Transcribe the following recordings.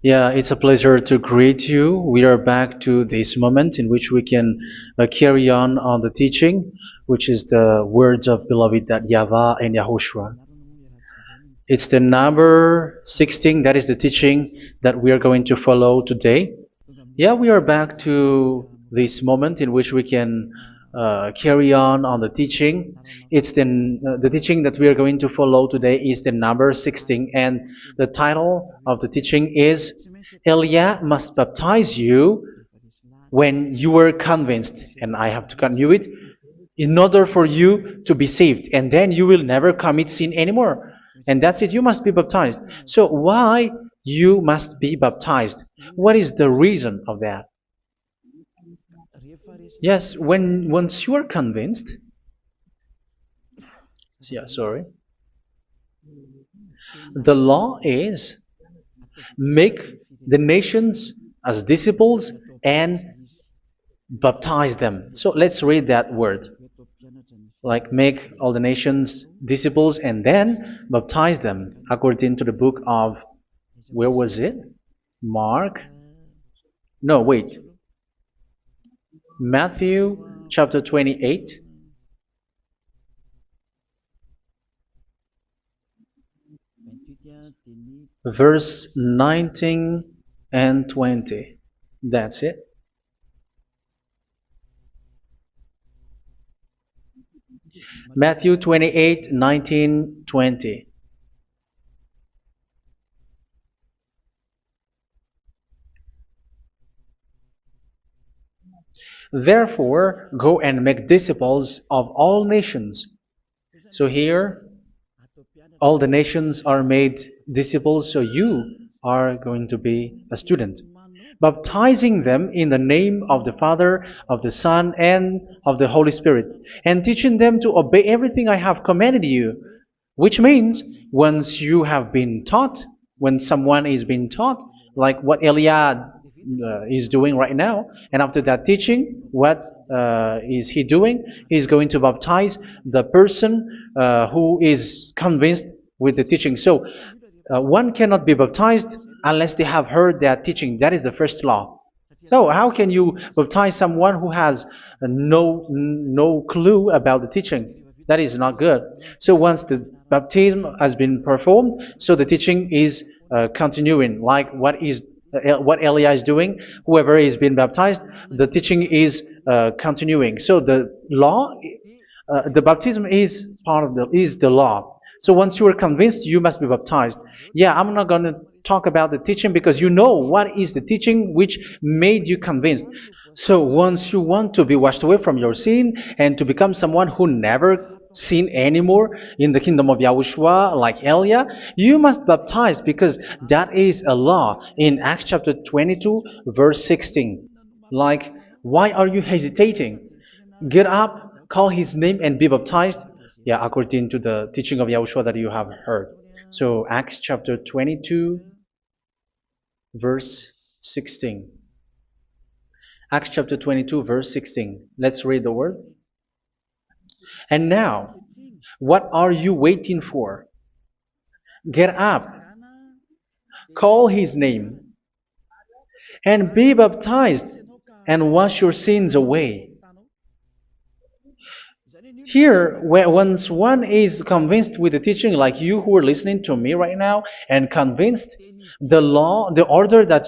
Yeah, it's a pleasure to greet you. We are back to this moment in which we can carry on the teaching, which is the words of beloved that YAHVAH and YAHOSHUA. It's the number 16, that is the teaching that we are going to follow today. Yeah, we are back to this moment in which we can carry on the teaching. It's the teaching that we are going to follow today is the number 16, and the title of the teaching is Elia must baptize you when you were convinced, and I have to continue it, in order for you to be saved, and then you will never commit sin anymore. And that's it, you must be baptized. So why you must be baptized? What is the reason of that? Yes, when once you are convinced, yeah, sorry, the law is make the nations as disciples and baptize them. So let's read that word. Like make all the nations disciples and then baptize them according to the book of, where was it? Mark? No, wait. Matthew chapter 28. Verse 19 and 20. That's it. Matthew 28, 19, 20. Therefore, go and make disciples of all nations. So here, all the nations are made disciples, so you are going to be a student. Baptizing them in the name of the Father, of the Son, and of the Holy Spirit, and teaching them to obey everything I have commanded you. Which means, once you have been taught, when someone is being taught, like what Elia is doing right now, and after that teaching, what is he doing? He's going to baptize the person who is convinced with the teaching. So, one cannot be baptized unless they have heard that teaching. That is the first law. So how can you baptize someone who has no clue about the teaching? That is not good. So once the baptism has been performed, so the teaching is continuing, like what Elia is doing. Whoever is being baptized, the teaching is continuing. So the law, the baptism is part of the law. So once you are convinced, you must be baptized. Yeah, I'm not going to talk about the teaching because you know what is the teaching which made you convinced. So once you want to be washed away from your sin and to become someone who never sin anymore in the kingdom of Yahushua, like Elia, you must baptize because that is a law in Acts chapter 22, verse 16. Like, why are you hesitating? Get up, call his name, and be baptized. Yeah, according to the teaching of Yahushua that you have heard. So Acts chapter 22, verse 16. Acts chapter 22, verse 16. Let's read the word. And now, what are you waiting for? Get up, call his name, and be baptized, and wash your sins away. Here, once one is convinced with the teaching, like you who are listening to me right now, and convinced, the law, the order that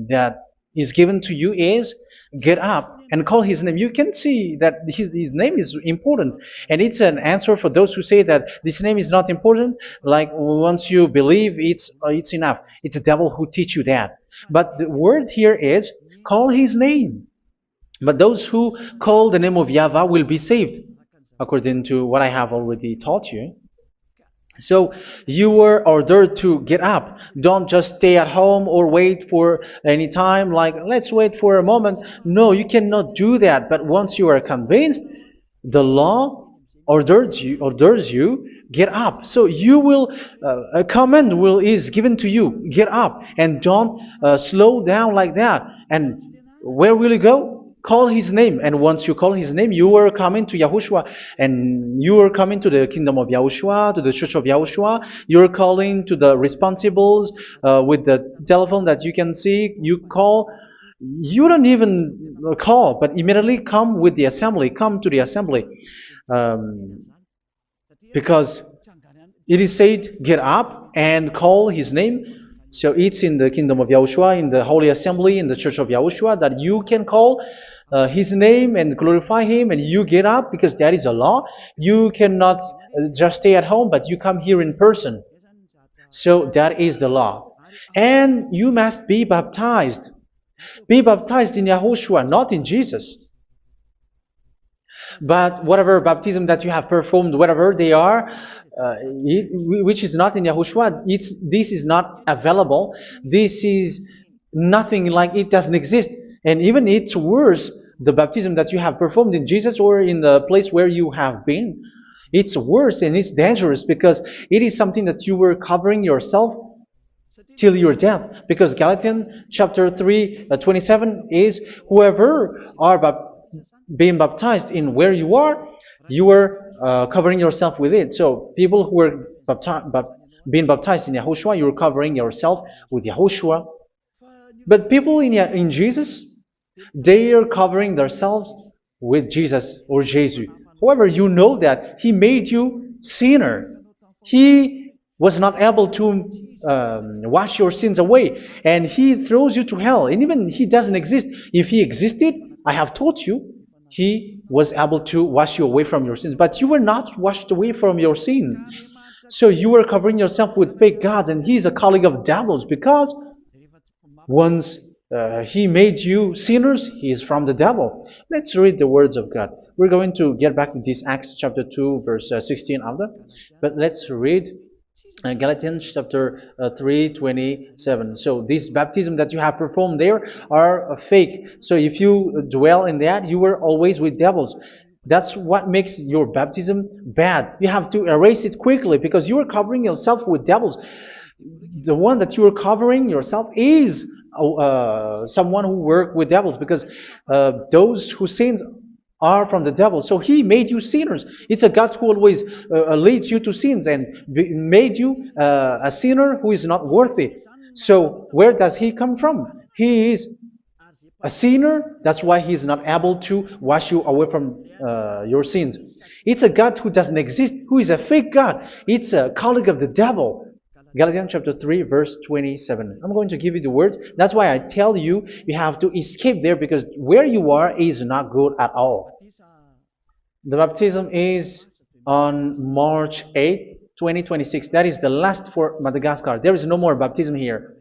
that is given to you is get up and call his name. You can see that his name is important, and it's an answer for those who say that this name is not important. Like once you believe, it's enough. It's the devil who teach you that. But the word here is call his name. But those who call the name of YAHVAH will be saved, according to what I have already taught you. So you were ordered to get up. Don't just stay at home or wait for any time, like let's wait for a moment. No, you cannot do that. But once you are convinced, the law orders you get up. So you will a command is given to you, get up, and don't slow down like that. And where will you go? Call his name, and once you call his name, you are coming to Yahushua, and you are coming to the kingdom of Yahushua, to the church of Yahushua. You are calling to the responsibles with the telephone that you can see. You call. You don't even call, but immediately come with the assembly. Come to the assembly, um, because it is said, get up and call his name. So it's in the kingdom of Yahushua, in the holy assembly, in the church of Yahushua, that you can call his name and glorify him, and you get up, because that is a law. You cannot just stay at home, but you come here in person. So that is the law. And you must be baptized. Be baptized in Yahushua, not in Jesus. But whatever baptism that you have performed, whatever they are, which is not in Yahushua, this is not available. This is nothing, like it doesn't exist. And even it's worse, the baptism that you have performed in Jesus or in the place where you have been. It's worse and it's dangerous, because it is something that you were covering yourself till your death. Because Galatians chapter 3, 27 is, whoever are being baptized in where you are covering yourself with it. So people who are being baptized in Yahushua, you're covering yourself with Yahushua. But people in Jesus, they are covering themselves with Jesus or Jesus. However, you know that he made you sinner. He was not able to wash your sins away, and he throws you to hell. And even he doesn't exist. If he existed, I have told you, he was able to wash you away from your sins. But you were not washed away from your sins. So you were covering yourself with fake gods, and he's a colleague of devils, because once he made you sinners, he is from the devil. Let's read the words of God. We're going to get back to this Acts chapter 2, verse 16 after. But let's read Galatians chapter 3, 27. So this baptism that you have performed there are fake. So if you dwell in that, you were always with devils. That's what makes your baptism bad. You have to erase it quickly, because you are covering yourself with devils. The one that you are covering yourself is someone who works with devils, because those who sin are from the devil. So he made you sinners. It's a God who always leads you to sins, and made you a sinner who is not worthy. So where does he come from? He is a sinner. That's why he is not able to wash you away from your sins. It's a God who doesn't exist, who is a fake God. It's a colleague of the devil. Galatians chapter 3, verse 27. I'm going to give you the words. That's why I tell you, you have to escape there, because where you are is not good at all. The baptism is on March 8, 2026. That is the last for Madagascar. There is no more baptism here.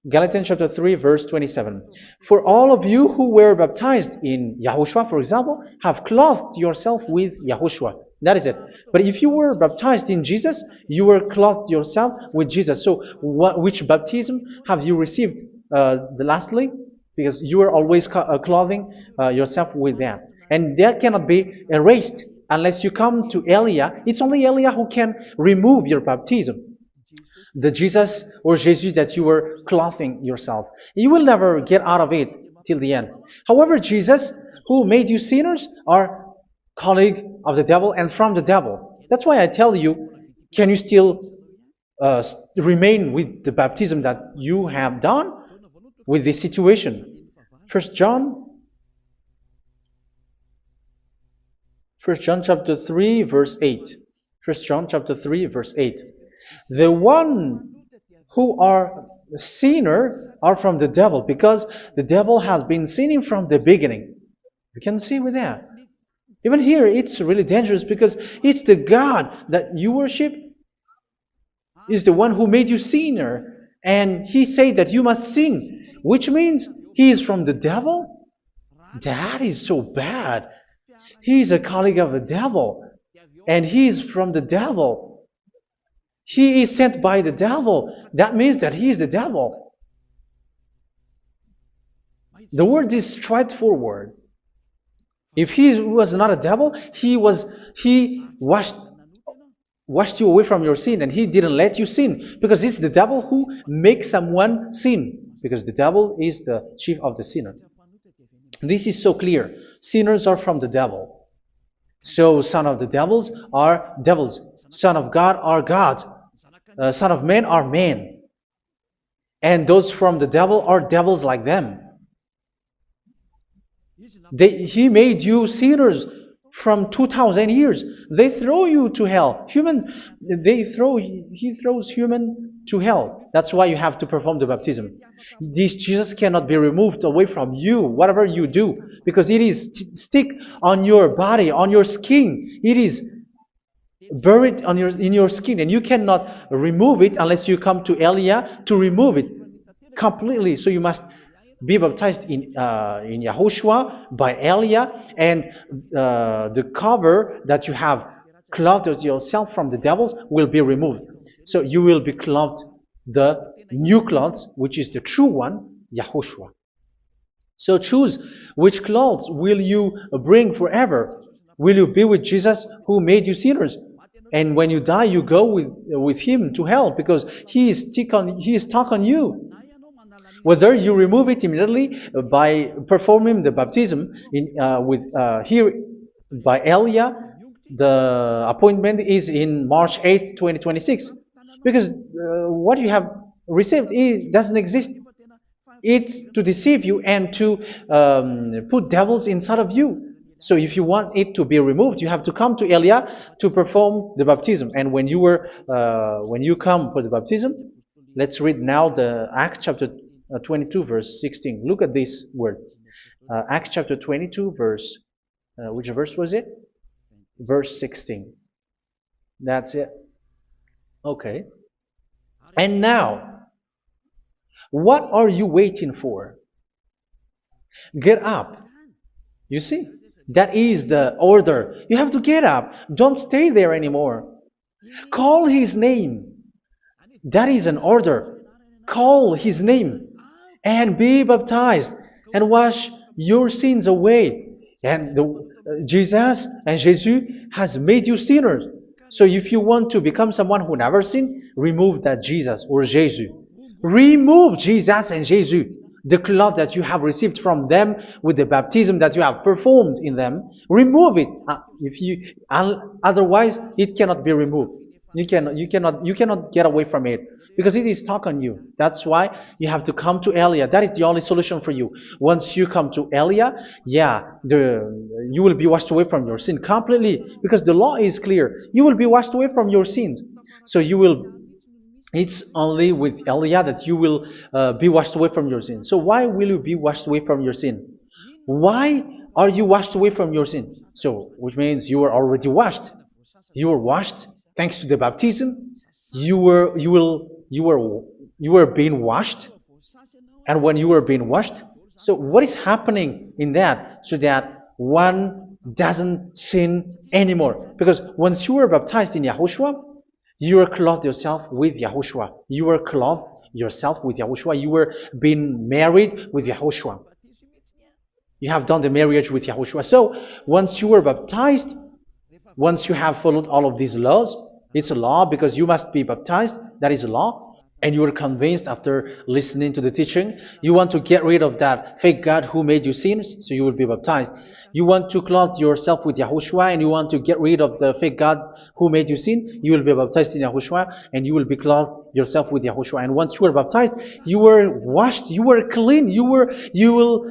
Galatians chapter 3, verse 27. For all of you who were baptized in Yahushua, for example, have clothed yourself with Yahushua. That is it. But if you were baptized in Jesus, you were clothed yourself with Jesus. So which baptism have you received lastly? Because you are always clothing yourself with that. And that cannot be erased unless you come to Elia. It's only Elia who can remove your baptism. The Jesus or Jesus that you were clothing yourself. You will never get out of it till the end. However, Jesus, who made you sinners, are colleague of the devil and from the devil. That's why I tell you, can you still remain with the baptism that you have done with this situation? First John chapter 3, verse 8. First John chapter 3, verse 8. The one who are sinners are from the devil, because the devil has been sinning from the beginning. You can see with that. Even here, it's really dangerous, because it's the God that you worship is the one who made you sinner, and he said that you must sin, which means he is from the devil. That is so bad. He is a colleague of the devil, and he is from the devil. He is sent by the devil. That means that he is the devil. The word is straightforward. If he was not a devil, he washed you away from your sin, and he didn't let you sin, because it's the devil who makes someone sin, because the devil is the chief of the sinner. This is so clear. Sinners are from the devil. So son of the devils are devils. Son of God are gods. Son of men are men. And those from the devil are devils like them. He made you sinners from 2,000 years. They throw you to hell. He throws human to hell. That's why you have to perform the baptism. This Jesus cannot be removed away from you, whatever you do, because it is stick on your body, on your skin. It is buried in your skin, and you cannot remove it unless you come to Elia to remove it completely. So you must be baptized in Yahushua by Elia, and the cover that you have clothed yourself from the devils will be removed. So you will be clothed the new clothes, which is the true one, Yahushua. So choose which clothes will you bring forever. Will you be with Jesus who made you sinners? And when you die, you go with him to hell because he is stuck on you. Whether you remove it immediately by performing the baptism here by Elia, the appointment is in March 8, 2026. Because what you have received doesn't exist. It's to deceive you and to put devils inside of you. So if you want it to be removed, you have to come to Elia to perform the baptism. And when you come for the baptism, let's read now the Acts chapter 22 verse 16. Look at this word. Acts chapter 22 verse, which verse was it? Verse 16. That's it. Okay. And now, what are you waiting for? Get up. You see, that is the order. You have to get up. Don't stay there anymore. Call his name. That is an order. Call his name and be baptized and wash your sins away. And Jesus has made you sinners. So if you want to become someone who never sinned, remove that Jesus or Jesus. Remove Jesus and Jesus, the cloth that you have received from them with the baptism that you have performed in them. Remove it. Otherwise, it cannot be removed. You cannot get away from it because it is stuck on you. That's why you have to come to Elia. That is the only solution for you. Once you come to Elia, you will be washed away from your sin completely because the law is clear. You will be washed away from your sins. So it's only with Elia that you will be washed away from your sin. So why will you be washed away from your sin? Why are you washed away from your sin? So, which means you are already washed. You were washed thanks to the baptism. You were being washed, and when you were being washed, so what is happening in that? So that one doesn't sin anymore. Because once you were baptized in Yahushua, you were clothed yourself with Yahushua. You were clothed yourself with Yahushua. You were being married with Yahushua. You have done the marriage with Yahushua. So once you were baptized, once you have followed all of these laws, it's a law because you must be baptized. That is a law. And you are convinced after listening to the teaching, you want to get rid of that fake God who made you sinners, so you will be baptized. You want to clothe yourself with Yahushua and you want to get rid of the fake God who made you sin, you will be baptized in Yahushua and you will be clothed yourself with Yahushua. And once you are baptized, you were washed, you were clean, you will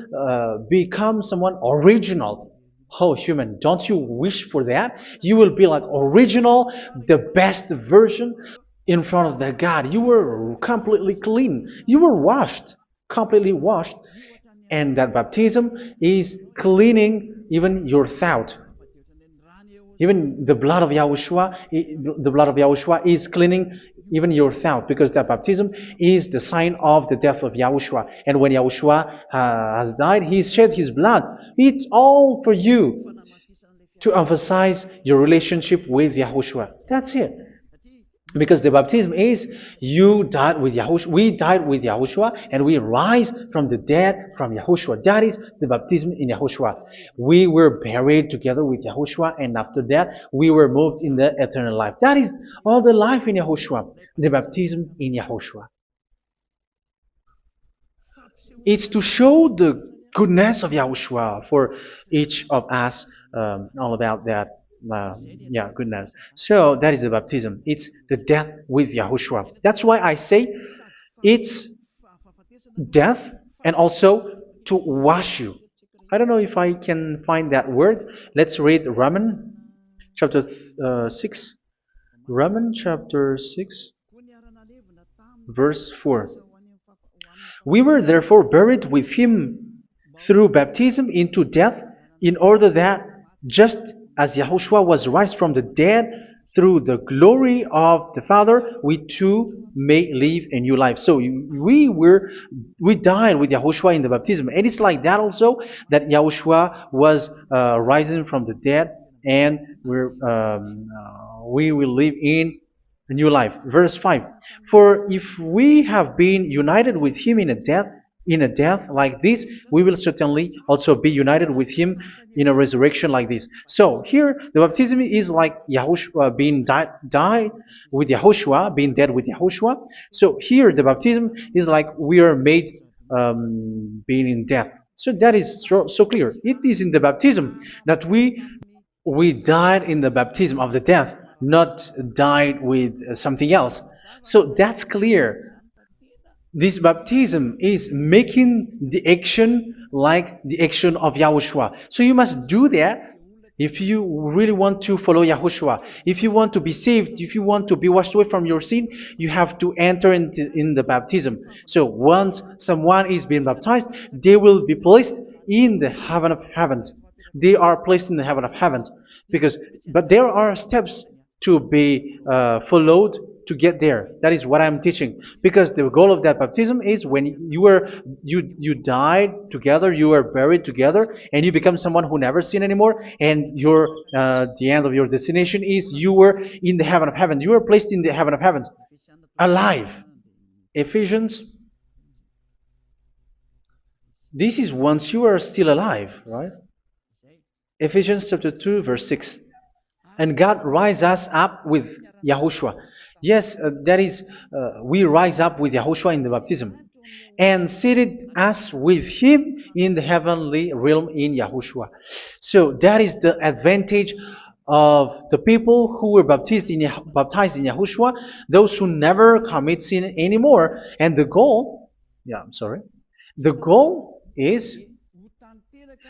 become someone original. Oh, human, don't you wish for that? You will be like original, the best version in front of that God. You were completely clean. You were washed, completely washed. And that baptism is cleaning even your thought. Even the blood of Yahushua is cleaning even your thought, because that baptism is the sign of the death of Yahushua. And when Yahushua has died, he shed his blood. It's all for you to emphasize your relationship with Yahushua. That's it. Because the baptism is you died with Yahushua, we died with Yahushua, and we rise from the dead from Yahushua. That is the baptism in Yahushua. We were buried together with Yahushua, and after that we were moved in the eternal life. That is all the life in Yahushua, the baptism in Yahushua. It's to show the goodness of Yahushua for each of us, all about that. Yeah, goodness. So that is the baptism. It's the death with Yahushua. That's why I say it's death and also to wash you. I don't know if I can find that word. Let's read Romans chapter 6. Romans chapter 6, verse 4. We were therefore buried with him through baptism into death, in order that, just as Yahushua was raised from the dead through the glory of the Father, we too may live a new life. So we died with Yahushua in the baptism, and it's like that also that Yahushua was rising from the dead, and we will live in a new life. Verse 5. For if we have been united with him in a death like this, we will certainly also be united with him in a resurrection like this. So here the baptism is like Yahushua being died with Yahushua, being dead with Yahushua. So here the baptism is like we are made being in death. So that is so clear. It is in the baptism that we died in the baptism of the death, not died with something else. So that's clear. This baptism is making the action like the action of Yahushua. So you must do that if you really want to follow Yahushua. If you want to be saved, if you want to be washed away from your sin, you have to enter in the baptism. So once someone is being baptized, they will be placed in the heaven of heavens. They are placed in the heaven of heavens, but there are steps to be followed to get there. That is what I'm teaching, because the goal of that baptism is when you died together, you were buried together, and you become someone who never sin anymore, and your the end of your destination is you were in the heaven of heaven. You were placed in the heaven of heavens, alive. Ephesians. This is once you are still alive, right? Ephesians chapter 2, verse 6. And God rise us up with Yahushua. Yes, that is, we rise up with Yahushua in the baptism. And seated us with him in the heavenly realm in Yahushua. So that is the advantage of the people who were baptized in Yahushua, those who never commit sin anymore. And the goal, the goal is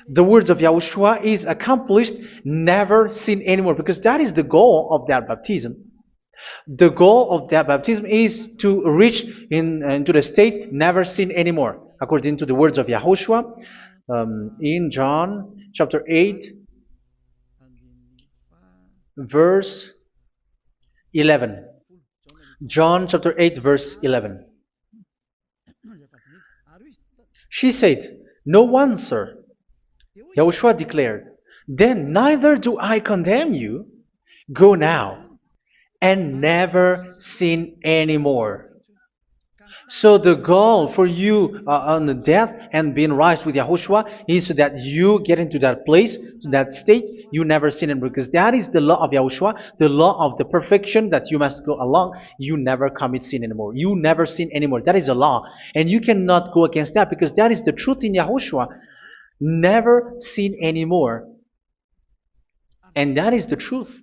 the words of Yahushua is accomplished, never sin anymore, because that is the goal of that baptism. The goal of that baptism is to reach into the state never sin anymore, according to the words of Yahushua in John chapter 8, verse 11. John chapter 8, verse 11. She said, "No one, sir." Yahushua declared, "Then neither do I condemn you. Go now and never sin anymore." So the goal for you on the death and being raised with Yahushua is so that you get into that place, that state, you never sin anymore. Because that is the law of Yahushua, the law of the perfection that you must go along. You never commit sin anymore. You never sin anymore. That is a law. And you cannot go against that, because that is the truth in Yahushua. Never sin anymore. And that is the truth.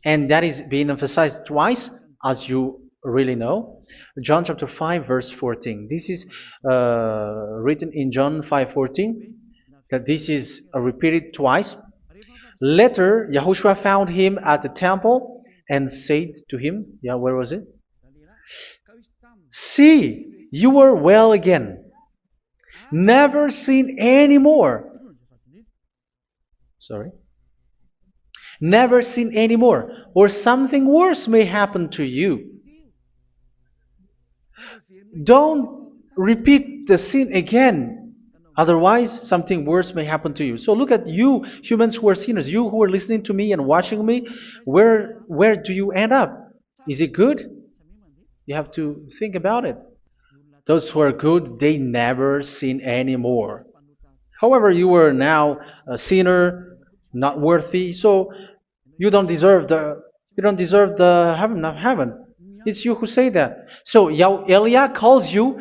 And that is being emphasized twice, as you really know. John chapter 5, verse 14. This is written in John 5:14, that this is repeated twice. Later, Yahushua found him at the temple and said to him, where was it? "See, you are well again. Never sin anymore." Sorry. Never sin anymore, or something worse may happen to you. Don't repeat the sin again. Otherwise, something worse may happen to you. So look at you, humans who are sinners, you who are listening to me and watching me. Where do you end up? Is it good? You have to think about it. Those who are good, they never sin anymore. However, you are now a sinner, not worthy, so you don't deserve the heaven of heaven. It's you who say that. So Elia calls you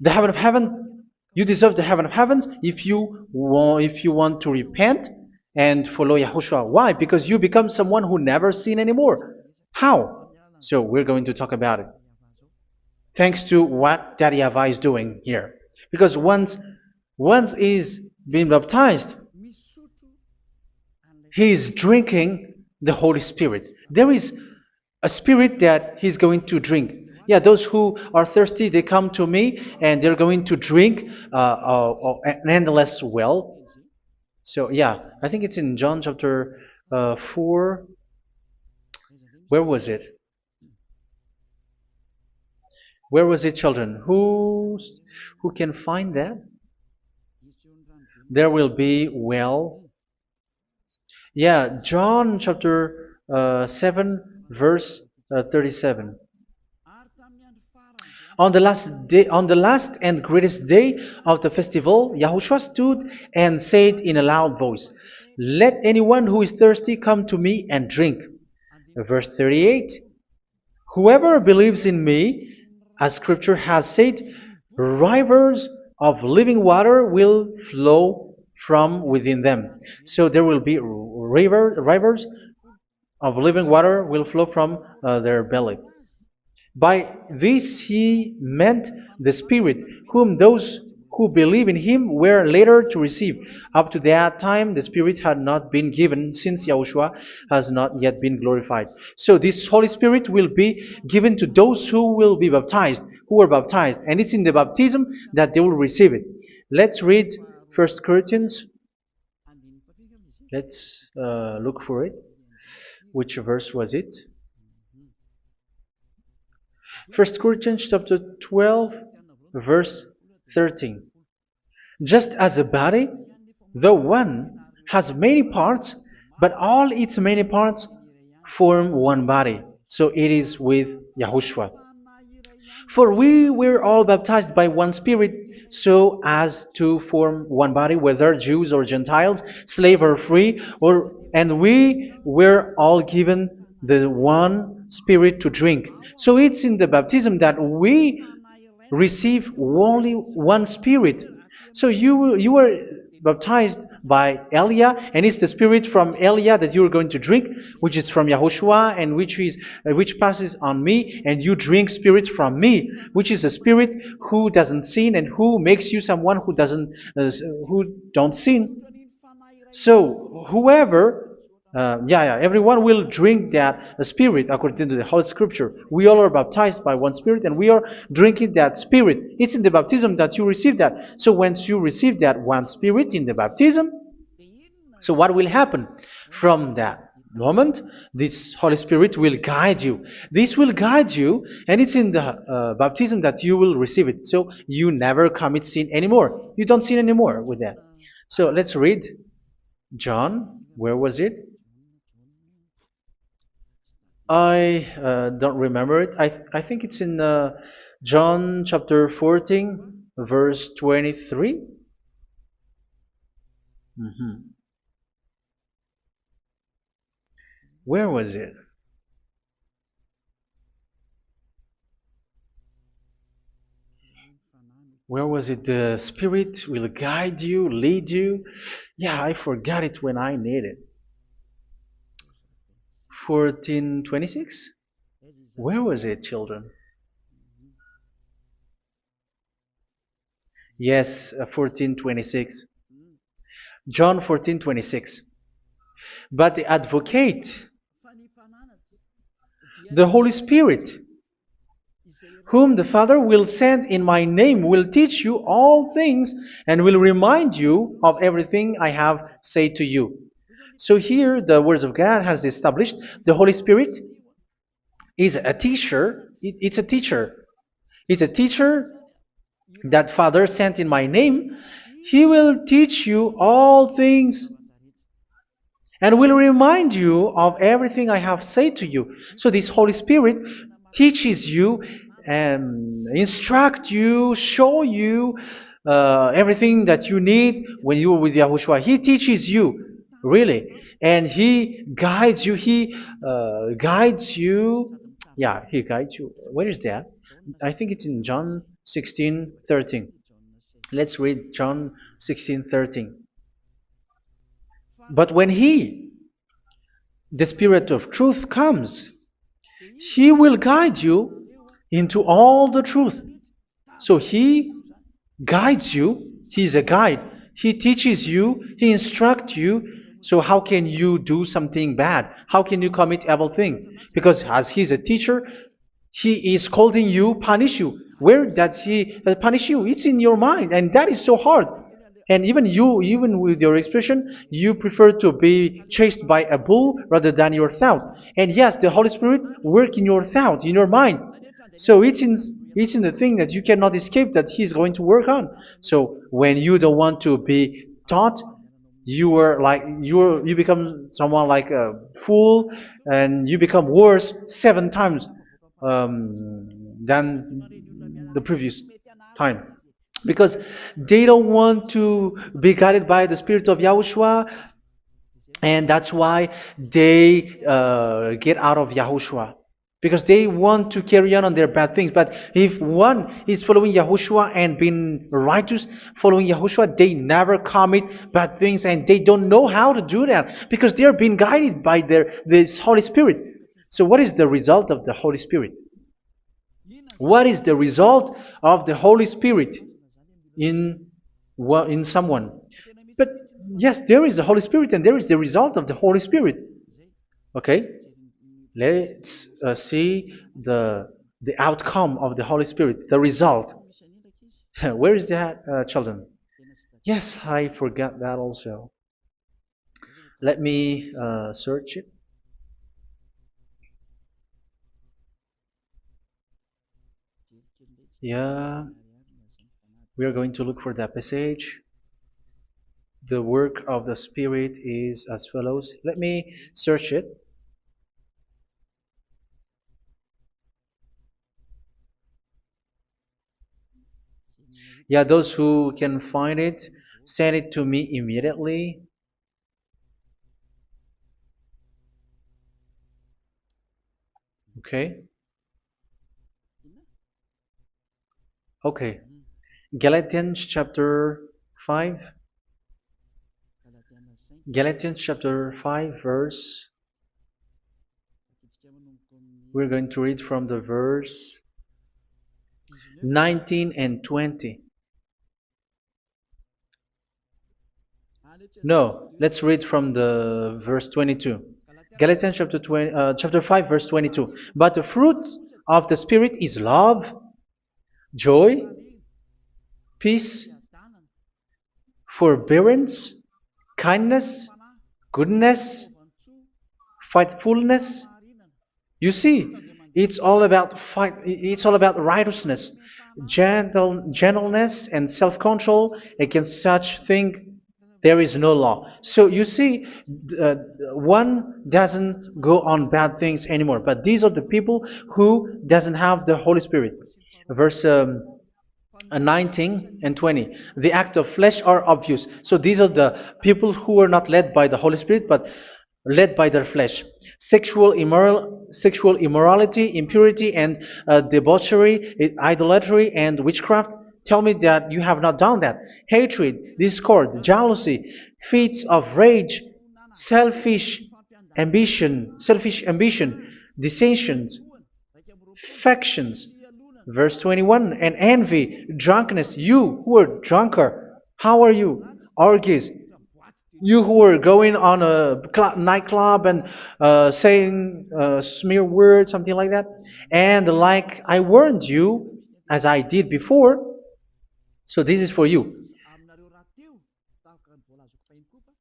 the heaven of heaven You deserve the heaven of heavens if you want to repent and follow Yahushua. Why? Because you become someone who never sin anymore. How? So we're going to talk about it. Thanks to what Daddy YAHVAH is doing here. Because once he's been baptized, he is drinking the Holy Spirit. There is a spirit that he's going to drink. Yeah, those who are thirsty, they come to me and they're going to drink an endless well. So yeah, I think it's in John chapter 4. Where was it? Where was it, children? Who can find that? There will be well. Yeah, John chapter 7, verse 37. On the last and greatest day of the festival, Yahushua stood and said in a loud voice, "Let anyone who is thirsty come to me and drink." Verse 38. "Whoever believes in me, as Scripture has said, rivers of living water will flow from within them." So there will be rivers of living water will flow from their belly. By this he meant the Spirit, whom those who believe in him were later to receive. Up to that time, the Spirit had not been given, since Yahushua has not yet been glorified. So this Holy Spirit will be given to those who will be baptized, who were baptized, and it's in the baptism that they will receive it. Let's read 1 Corinthians. Let's look for it. Which verse was it? 1 Corinthians chapter 12, verse 13. "Just as a body, though one, has many parts, but all its many parts form one body, so it is with Yahushua. For we were all baptized by one Spirit, so as to form one body, whether Jews or Gentiles, slave or free, and we were all given the one Spirit to drink." So it's in the baptism that we receive only one Spirit. So you were baptized by Elia, and it's the Spirit from Elia that you are going to drink, which is from Yahushua, and which passes on me, and you drink Spirit from me, which is a Spirit who doesn't sin and who makes you someone who don't sin. So whoever everyone will drink that Spirit according to the Holy Scripture. We all are baptized by one Spirit, and we are drinking that Spirit. It's in the baptism that you receive that. So once you receive that one Spirit in the baptism, so what will happen? From that moment, this Holy Spirit will guide you. This will guide you, and it's in the baptism that you will receive it. So you never commit sin anymore. You don't sin anymore with that. So let's read John. Where was it? I don't remember it. I think it's in John chapter 14, verse 23. Where was it? Where was it? The Spirit will guide you, lead you. Yeah, I forgot it when I need it. 14:26? Where was it, children? Yes, 14:26. John 14:26. "But the Advocate, the Holy Spirit, whom the Father will send in my name, will teach you all things and will remind you of everything I have said to you." So here the Word of God has established the Holy Spirit is a teacher. It's a teacher. It's a teacher that Father sent in my name. He will teach you all things and will remind you of everything I have said to you. So this Holy Spirit teaches you and instruct you, show you everything that you need when you are with Yahushua. He teaches you, really, and He guides you. He guides you. Yeah, He guides you. Where is that? I think it's in John 16:13. Let's read John 16:13. But when He, the Spirit of truth, comes, He will guide you into all the truth. So He guides you. He's a guide. He teaches you. He instructs you. So how can you do something bad? How can you commit evil thing? Because as He's a teacher, He is scolding you, punish you. Where does He punish you? It's in your mind, and that is so hard. And even you, even with your expression, you prefer to be chased by a bull rather than your thought. And yes, the Holy Spirit work in your thought, in your mind. So it's in the thing that you cannot escape that He's going to work on. So when you don't want to be taught, you become someone like a fool, and you become worse 7 times than the previous time, because they don't want to be guided by the Spirit of Yahushua, and that's why they get out of Yahushua, because they want to carry on their bad things. But if one is following Yahushua and being righteous, following Yahushua, they never commit bad things, and they don't know how to do that because they are being guided by this Holy Spirit. So what is the result of the Holy Spirit? What is the result of the Holy Spirit in someone? But yes, there is the Holy Spirit, and there is the result of the Holy Spirit. Okay, let's see the outcome of the Holy Spirit, the result. Where is that, children? Yes, I forgot that also. Let me search it. Yeah, we are going to look for that passage. The work of the Spirit is as follows. Let me search it. Yeah, those who can find it, send it to me immediately. Okay. Okay. Galatians chapter 5. Galatians chapter 5 verse. We're going to read from the verse 19 and 20. No, let's read from the verse 22. Galatians chapter 5 verse 22. But the fruit of the Spirit is love, joy, peace, forbearance, kindness, goodness, faithfulness. You see, it's all about it's all about righteousness, gentleness, and self-control. Against such thing there is no law. So you see, one doesn't go on bad things anymore. But these are the people who doesn't have the Holy Spirit. Verse 19 and 20. The act of flesh are obvious. So these are the people who are not led by the Holy Spirit, but led by their flesh. Sexual immorality, impurity, and debauchery, idolatry, and witchcraft. Tell me that you have not done that. Hatred, discord, jealousy, fits of rage, selfish ambition, dissensions, factions. Verse 21, and envy, drunkenness. You who are drunker, how are you? Orgies. You who are going on a nightclub and saying smear words, something like that. And like I warned you, as I did before, so this is for you.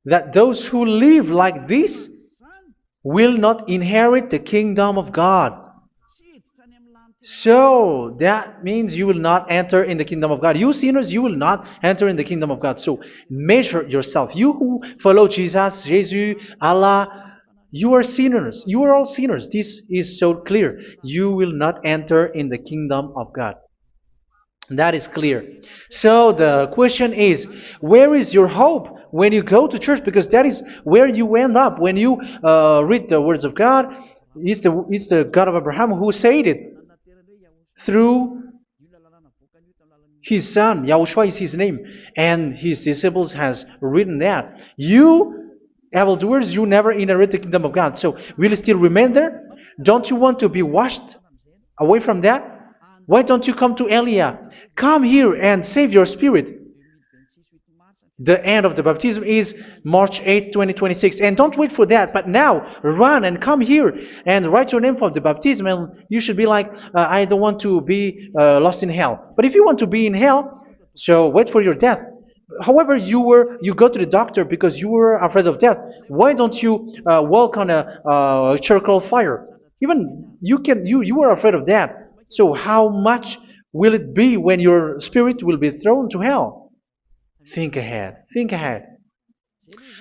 That those who live like this will not inherit the kingdom of God. So that means you will not enter in the kingdom of God. You sinners, you will not enter in the kingdom of God. So measure yourself. You who follow Jesus, Allah, you are sinners. You are all sinners. This is so clear. You will not enter in the kingdom of God. That is clear. So the question is, where is your hope when you go to church? Because that is where you end up when you read the words of God. It's the God of Abraham who said it through His son, Yahushua is his name, and his disciples has written that. You, evildoers, you never inherit the kingdom of God. So will you still remain there? Don't you want to be washed away from that? Why don't you come to Elia? Come here and save your spirit. The end of the baptism is March 8th, 2026. And don't wait for that, but now run and come here and write your name for the baptism. And you should be like, I don't want to be lost in hell. But if you want to be in hell, so wait for your death. However, you go to the doctor because you were afraid of death. Why don't you walk on a charcoal fire? Even you were afraid of that. So how much will it be when your spirit will be thrown to hell? Think ahead. Think ahead.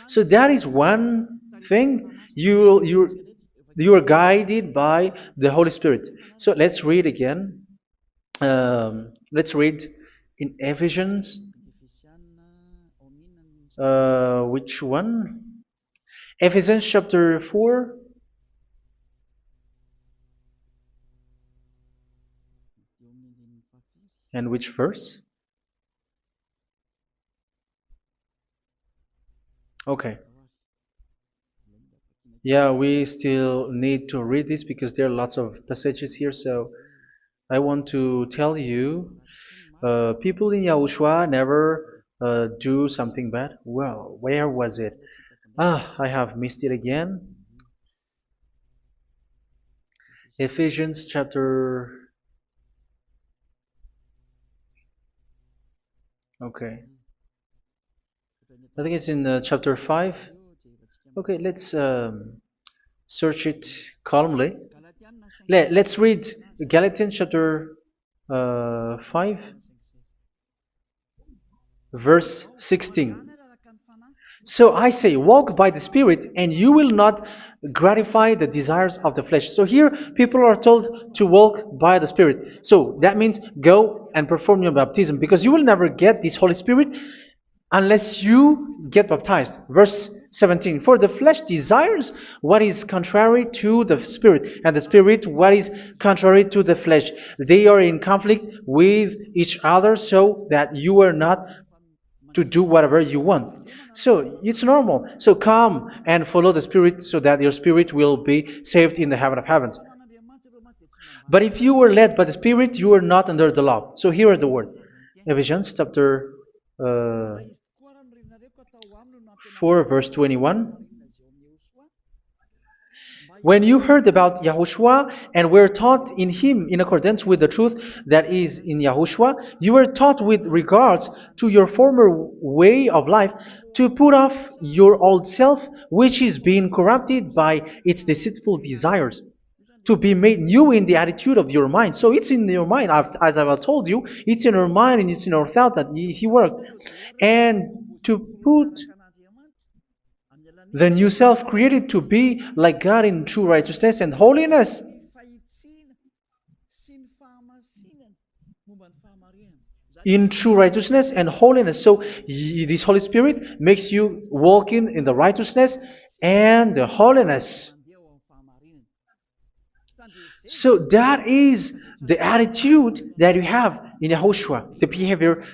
So that is one thing. You are guided by the Holy Spirit. So let's read again. Let's read in Ephesians. Which one? Ephesians chapter 4. And which verse? Okay. Yeah, we still need to read this because there are lots of passages here. So I want to tell you, people in Yahushua never do something bad. Well, where was it? I have missed it again. Ephesians chapter. Okay. I think it's in chapter 5. Okay, let's search it calmly. Let's read Galatians chapter 5, verse 16. So I say, walk by the Spirit, and you will not gratify the desires of the flesh. So here, people are told to walk by the Spirit. So that means go and perform your baptism, because you will never get this Holy Spirit unless you get baptized. Verse 17. For the flesh desires what is contrary to the Spirit, and the Spirit what is contrary to the flesh. They are in conflict with each other, so that you are not to do whatever you want. So it's normal. So come and follow the Spirit so that your spirit will be saved in the heaven of heavens. But if you were led by the Spirit, you are not under the law. So here are the word. Ephesians chapter 4 verse 21. When you heard about Yahushua and were taught in him in accordance with the truth that is in Yahushua, you were taught with regards to your former way of life to put off your old self, which is being corrupted by its deceitful desires, to be made new in the attitude of your mind. So it's in your mind, as I've told you, it's in your mind and it's in your thought that he worked. And to put the new self created to be like God in true righteousness and holiness. In true righteousness and holiness. So this Holy Spirit makes you walking in the righteousness and the holiness. So that is the attitude that you have in Yahushua, the behavior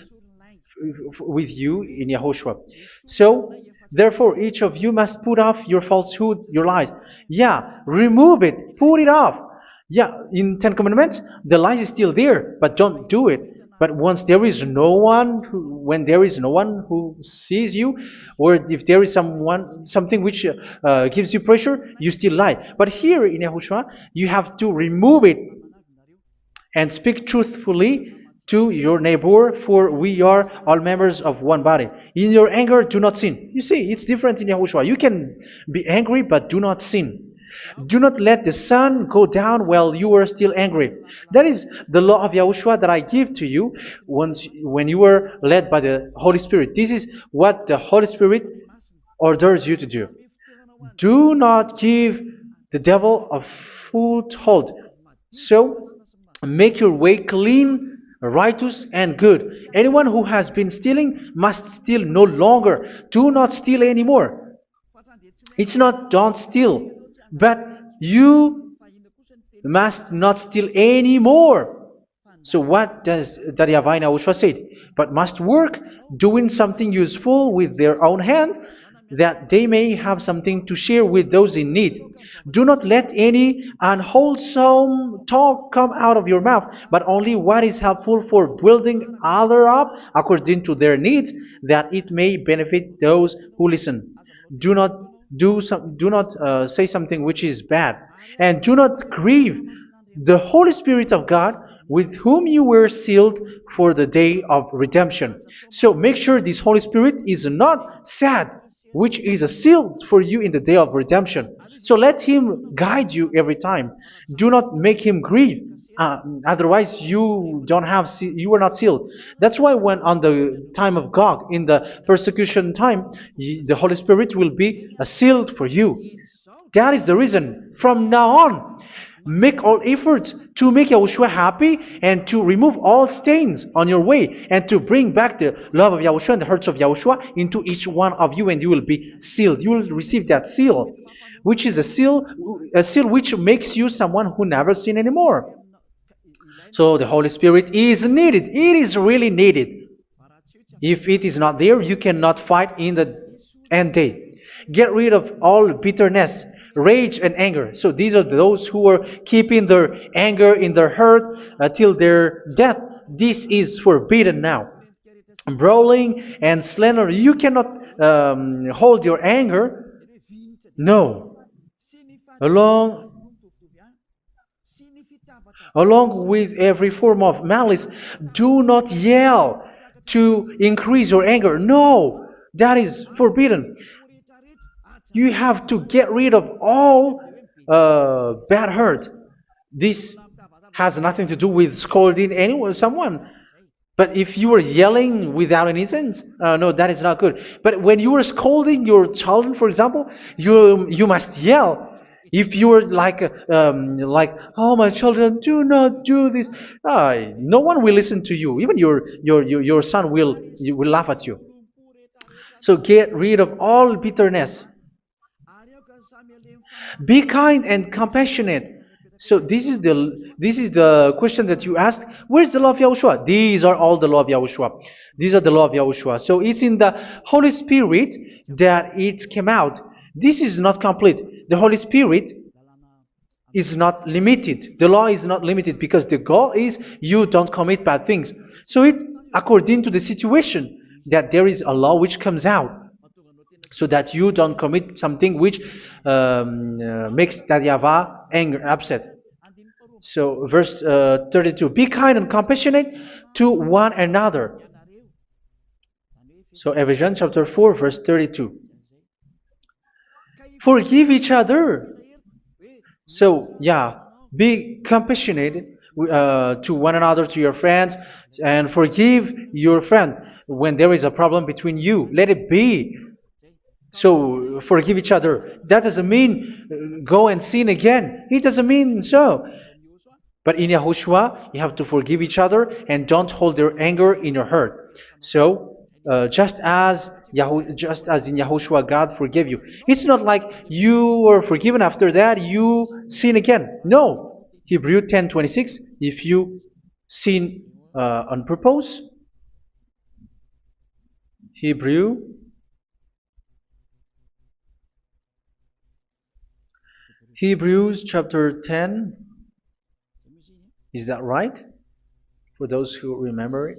with you in Yahushua. So therefore, each of you must put off your falsehood, your lies. Yeah, remove it, put it off. Yeah, in Ten Commandments, the lies is still there, but don't do it. But once there is no one, when there is no one who sees you, or if there is something which gives you pressure, you still lie. But here in Yahushua, you have to remove it and speak truthfully to your neighbor, for we are all members of one body. In your anger, do not sin. You see, it's different in Yahushua. You can be angry, but do not sin. Do not let the sun go down while you are still angry. That is the law of Yahushua that I give to you when you were led by the Holy Spirit. This is what the Holy Spirit orders you to do. Do not give the devil a foothold. So, make your way clean, righteous, and good. Anyone who has been stealing must steal no longer. Do not steal anymore. It's not don't steal, but you must not steal anymore. So what does the Yahweh Yahushua say? But must work doing something useful with their own hand, that they may have something to share with those in need. Do not let any unwholesome talk come out of your mouth, but only what is helpful for building other up according to their needs, that it may benefit those who listen. Do not do not say something which is bad, and do not grieve the Holy Spirit of God, with whom you were sealed for the day of redemption. So make sure this Holy Spirit is not sad, which is a seal for you in the day of redemption. So let Him guide you every time. Do not make Him grieve. Otherwise, you don't have you are not sealed. That's why when on the time of God, in the persecution time, the Holy Spirit will be sealed for you. That is the reason. From now on, make all efforts to make Yahushua happy and to remove all stains on your way and to bring back the love of Yahushua and the hearts of Yahushua into each one of you, and you will be sealed. You will receive that seal, which is a seal which makes you someone who never sin anymore. So the Holy Spirit is needed. It is really needed. If it is not there, you cannot fight in the end day. Get rid of all bitterness, rage, and anger. So these are those who are keeping their anger in their heart till their death. This is forbidden now. Brawling and slander. You cannot hold your anger. No. Along with every form of malice, do not yell to increase your anger. No, that is forbidden. You have to get rid of all bad hurt. This has nothing to do with scolding anyone, someone. But if you are yelling without any sense, no, that is not good. But when you are scolding your children, for example, you must yell. If you are like, oh, my children, do not do this, no one will listen to you. Even your son will laugh at you. So get rid of all bitterness. Be kind and compassionate. So this is the question that you asked. Where's the law of Yahushua? These are all the law of Yahushua. These are the law of Yahushua. So it's in the Holy Spirit that it came out. This is not complete. The Holy Spirit is not limited. The law is not limited because the goal is you don't commit bad things. So it according to the situation that there is a law which comes out, so that you don't commit something which makes that YAHVAH anger, upset. So verse 32, be kind and compassionate to one another. So Ephesians chapter 4 verse 32. Forgive each other. So yeah, be compassionate to one another, to your friends, and forgive your friend when there is a problem between you. Let it be. So forgive each other. That doesn't mean go and sin again. It doesn't mean so. But in Yahushua, you have to forgive each other and don't hold your anger in your heart. So just as in Yahushua, God forgave you. It's not like you were forgiven after that you sin again. No. Hebrew 10:26. If you sin on purpose, Hebrews chapter 10. Is that right? For those who remember it?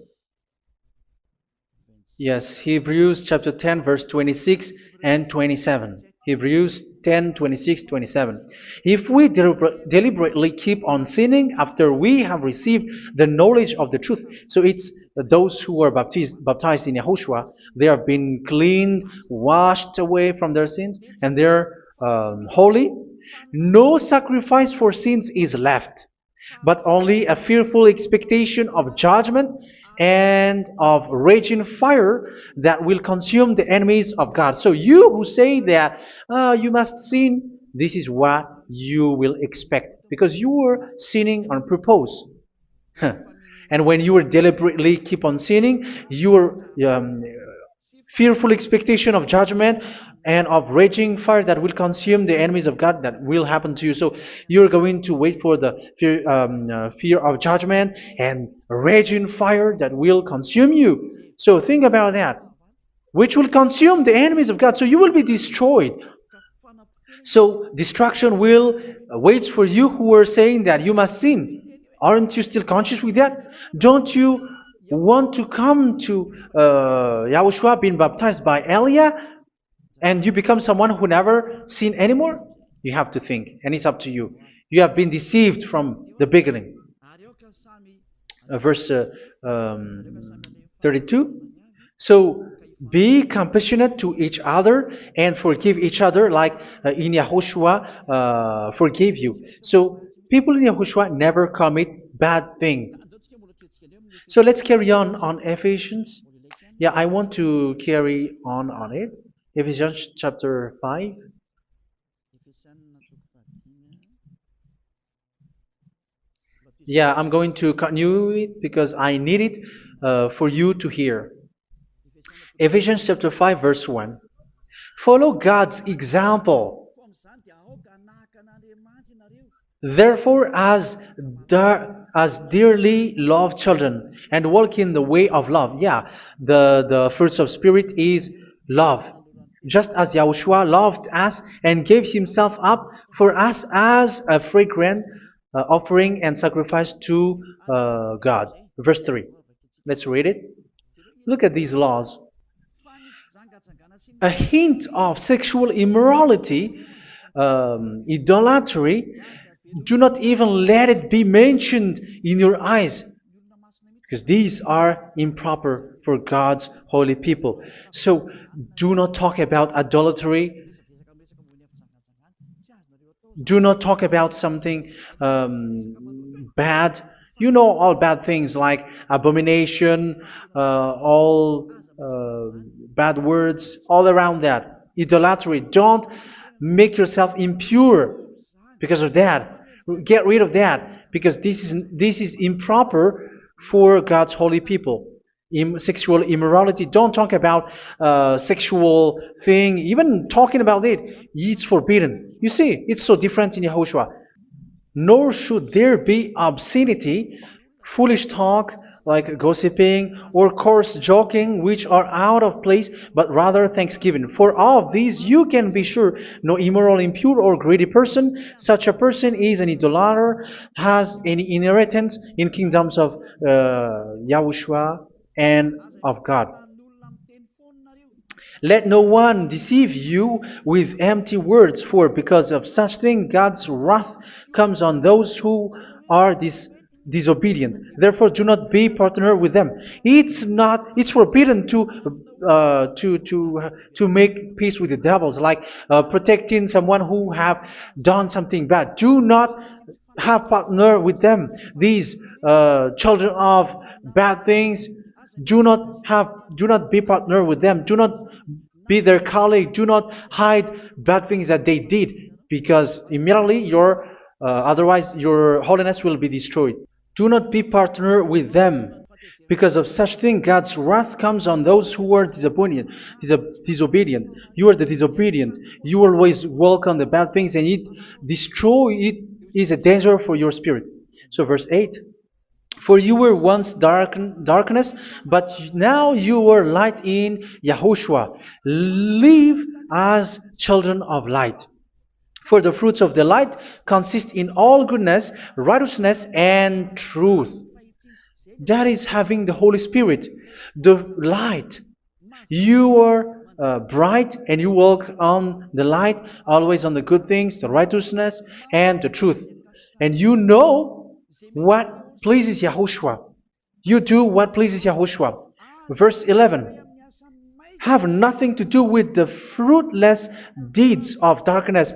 Yes, Hebrews chapter 10 verse 26 and 27. Hebrews 10, 26, 27. If we deliberately keep on sinning after we have received the knowledge of the truth, so it's those who are baptized in Yahushua, they have been cleaned, washed away from their sins, and they're holy. No sacrifice for sins is left, but only a fearful expectation of judgment and of raging fire that will consume the enemies of God. So you who say that you must sin, this is what you will expect, because you were sinning on purpose. And when you deliberately keep on sinning, your fearful expectation of judgment and of raging fire that will consume the enemies of God that will happen to you. So you're going to wait for the fear of judgment and raging fire that will consume you. So think about that, which will consume the enemies of God. So you will be destroyed. So destruction will waits for you who are saying that you must sin. Aren't you still conscious with that? Don't you want to come to Yahushua being baptized by Elia and you become someone who never sinned anymore? You have to think, and it's up to you. You have been deceived from the beginning. Verse 32. So be compassionate to each other and forgive each other like in Yahushua forgave you. So people in Yahushua never commit bad thing. So let's carry on Ephesians. Yeah, I want to carry on it. Ephesians chapter 5. Yeah, I'm going to continue it because I need it for you to hear. Ephesians chapter 5 verse 1. Follow God's example. Therefore, as dearly loved children, and walk in the way of love. Yeah, the fruits of spirit is love. Just as Yahushua loved us and gave himself up for us as a fragrant offering and sacrifice to God. Verse 3. Let's read it. Look at these laws. A hint of sexual immorality, idolatry, do not even let it be mentioned in your eyes, because these are improper for God's holy people. So do not talk about idolatry. Do not talk about something bad. You know all bad things like abomination, all bad words, all around that. Idolatry. Don't make yourself impure because of that. Get rid of that because this is improper for God's holy people. Sexual immorality. Don't talk about sexual thing. Even talking about it's forbidden. You see, it's so different in Yahushua. Nor should there be obscenity, foolish talk like gossiping or coarse joking, which are out of place, but rather thanksgiving. For of these you can be sure: no immoral, impure, or greedy person, such a person is an idolater, has any inheritance in kingdoms of Yahushua and of God. Let no one deceive you with empty words, for because of such thing God's wrath comes on those who are disobedient. Therefore, do not be partner with them. It's forbidden to make peace with the devils, like protecting someone who have done something bad. Do not have partner with them. These children of bad things, do not be partner with them. Do not be their colleague. Do not hide bad things that they did, because immediately otherwise your holiness will be destroyed. Do not be partner with them. Because of such thing, God's wrath comes on those who are disobedient. You are the disobedient. You always walk on the bad things, and it is a danger for your spirit. So verse 8. For you were once darkness, but now you are light in Yahushua. Live as children of light. For the fruits of the light consist in all goodness, righteousness, and truth. That is having the Holy Spirit, the light. You are bright and you walk on the light, always on the good things, the righteousness, and the truth. And you know what pleases Yahushua. You do what pleases Yahushua. Verse 11. Have nothing to do with the fruitless deeds of darkness.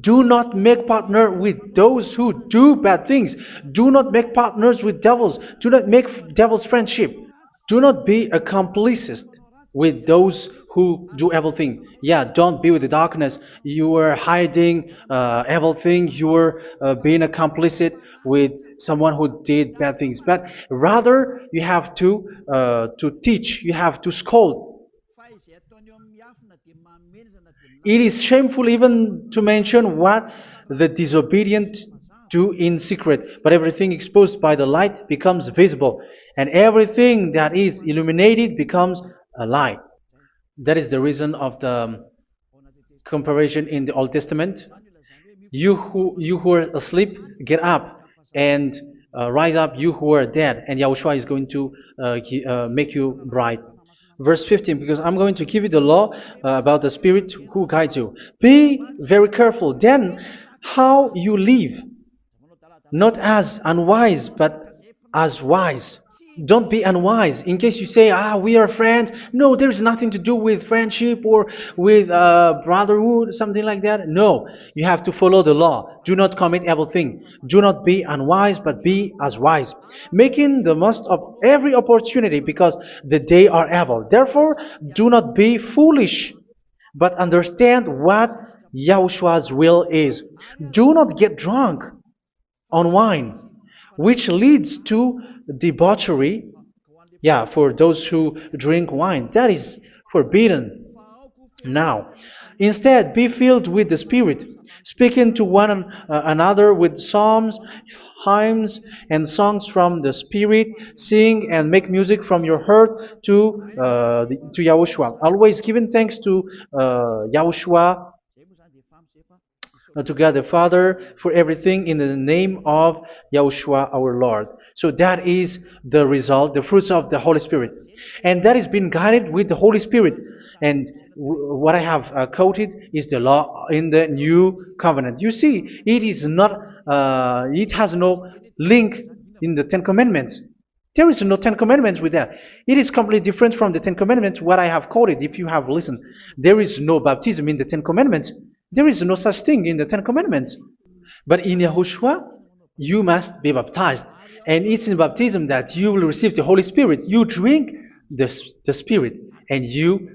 Do not make partner with those who do bad things. Do not make partners with devils. Do not make devils friendship. Do not be a complicit with those who do evil thing. Yeah, don't be with the darkness. You are hiding evil thing. You are being a complicit with someone who did bad things. But rather, you have to teach. You have to scold. It is shameful even to mention what the disobedient do in secret, but everything exposed by the light becomes visible, and everything that is illuminated becomes a light. That is the reason of the comparison in the Old Testament. You who are asleep, get up and rise up, you who are dead, and Yahushua is going to make you bright. Verse 15, because I'm going to give you the law about the Spirit who guides you. Be very careful then how you live, not as unwise, but as wise. Don't be unwise. In case you say, we are friends. No, there's nothing to do with friendship or with brotherhood, something like that. No, you have to follow the law. Do not commit evil thing. Do not be unwise, but be as wise, making the most of every opportunity, because the day are evil. Therefore, do not be foolish, but understand what Yahushua's will is. Do not get drunk on wine, which leads to debauchery. Yeah, for those who drink wine, that is forbidden now. Instead, be filled with the Spirit, speaking to one another with psalms, hymns, and songs from the Spirit. Sing and make music from your heart to Yahushua. Always giving thanks to Yahushua, to God the Father, for everything in the name of Yahushua our Lord. So that is the result, the fruits of the Holy Spirit. And that is being guided with the Holy Spirit. And what I have quoted is the law in the new covenant. You see, it is not, it has no link in the Ten Commandments. There is no Ten Commandments with that. It is completely different from the Ten Commandments, what I have quoted, if you have listened. There is no baptism in the Ten Commandments. There is no such thing in the Ten Commandments. But in Yahushua, you must be baptized. And it's in baptism that you will receive the Holy Spirit. You drink the Spirit, and you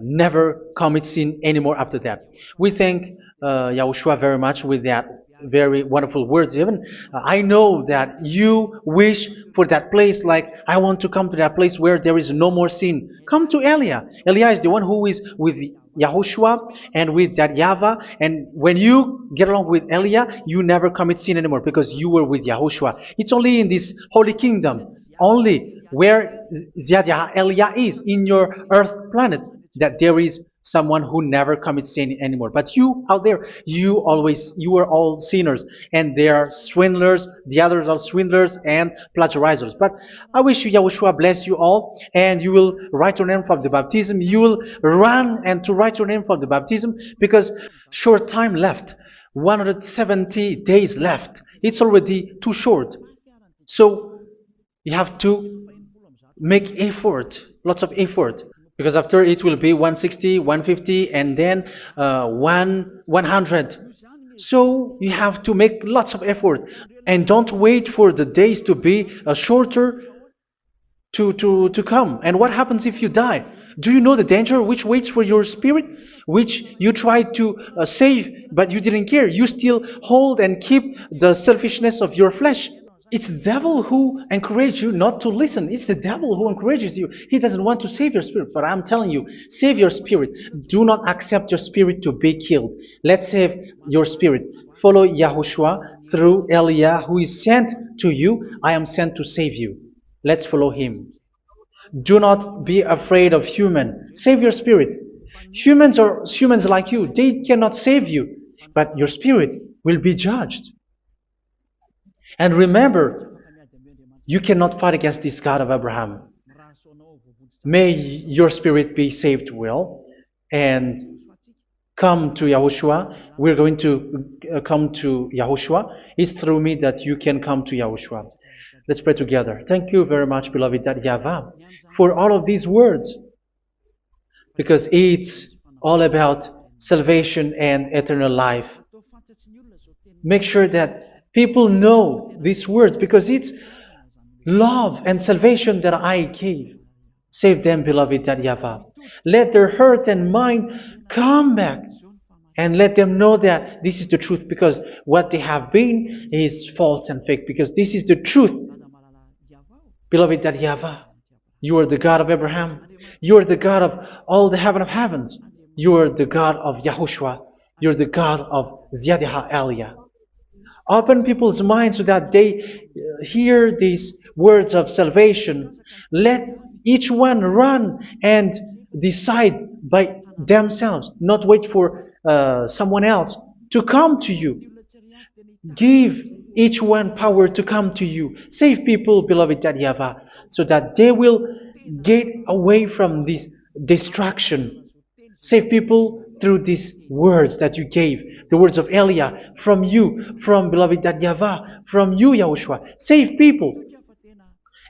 never commit sin anymore after that. We thank Yahushua very much with that very wonderful words. Even I know that you wish for that place, like I want to come to that place where there is no more sin. Come to Elia. Elia is the one who is with Yahushua and with that YAHVAH. And when you get along with Elia, you never commit sin anymore because you were with Yahushua. It's only in this holy kingdom, only where Elia is, in your earth planet, that there is someone who never commits sin anymore. But you out there, you are all sinners, and they are swindlers. The others are swindlers and plagiarizers. But I wish you, Yahushua, bless you all, and you will write your name for the baptism. You will run and to write your name for the baptism, because short time left, 170 days left. It's already too short. So you have to make effort, lots of effort, because after it will be 160, 150, and then 100. So you have to make lots of effort, and don't wait for the days to be shorter to come. And what happens if you die? Do you know the danger which waits for your spirit, which you tried to save, but you didn't care? You still hold and keep the selfishness of your flesh. It's the devil who encourages you not to listen. It's the devil who encourages you. He doesn't want to save your spirit. But I'm telling you, save your spirit. Do not accept your spirit to be killed. Let's save your spirit. Follow Yahushua through Elia, who is sent to you. I am sent to save you. Let's follow him. Do not be afraid of human. Save your spirit. Humans are humans like you. They cannot save you. But your spirit will be judged. And remember, you cannot fight against this God of Abraham. May your spirit be saved well, and come to Yahushua. We're going to come to Yahushua. It's through me that you can come to Yahushua. Let's pray together. Thank you very much, beloved YAHVAH, for all of these words, because it's all about salvation and eternal life. Make sure that people know these words, because it's love and salvation that I gave. Save them, beloved YAHVAH. Let their heart and mind come back, and let them know that this is the truth, because what they have been is false and fake, because this is the truth. Beloved YAHVAH, you are the God of Abraham. You are the God of all the heaven of heavens. You are the God of Yahushua. You're the God of Ziyadha Aliyah. Open people's minds so that they hear these words of salvation. Let each one run and decide by themselves, not wait for someone else to come to you. Give each one power to come to you. Save people, beloved Yahavah, so that they will get away from this distraction. Save people through these words that you gave, the words of Elia, from you, from beloved Yahavah, from you, Yahushua. Save people.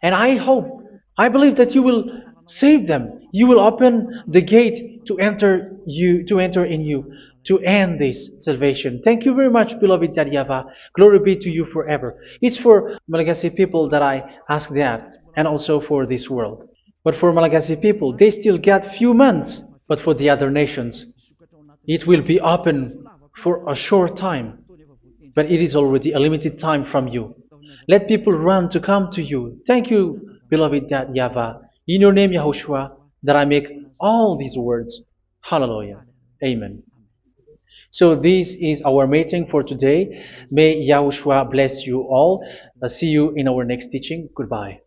And I believe that you will save them. You will open the gate to enter in you, to end this salvation. Thank you very much, beloved Yahavah. Glory be to you forever. It's for Malagasy people that I ask that, and also for this world. But for Malagasy people, they still get few months. But for the other nations, it will be open for a short time. But it is already a limited time from you. Let people run to come to you. Thank you, beloved Yahavah. In your name, Yahushua, that I make all these words. Hallelujah. Amen. So this is our meeting for today. May Yahushua bless you all. See you in our next teaching. Goodbye.